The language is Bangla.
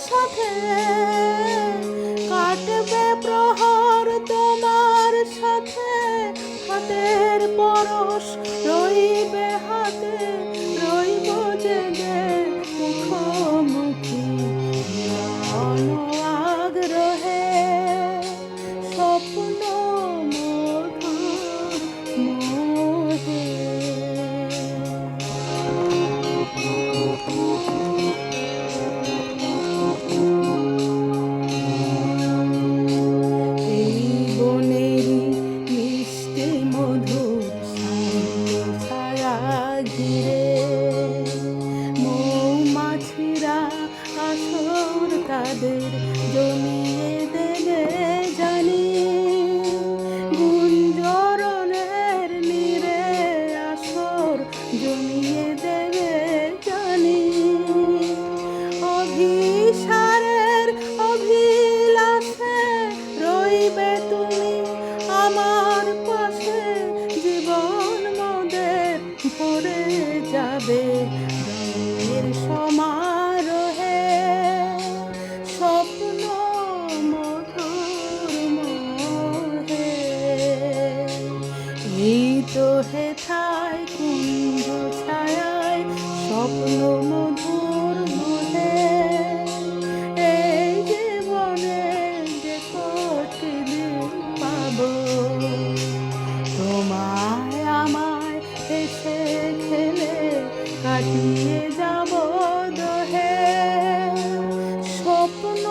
সাথে কাটবে প্রহর তোমার সাথে, হাতের পরশ রইবে হাতে, রইব জেগে মুখোমুখি আগ্রহে, স্বপ্ন মধুর মোহে। এই বনেরই মিষ্টি মধুর ছায়া ঘিরে মৌমাছিরা আসর তাদের জমিয়ে দেবে জানি, গুঞ্জরণের নীরে আসর জমিয়ে দেবে জানি। অভিসারের অভিলাষে রইবে তুমি আমার পাশে, জীবন মোদের ভরে যাবে রঙের সমারোহে, স্বপ্ন মধুর মোহে। এই তো হেথায় কুঞ্জ ছায়ায় স্বপ্ন মধুর মোহে, এই জীবনে যে কতদিন পাবো তোমায় আমায় হেসে খেলে কাটিয়ে যাব দোহে, স্বপ্ন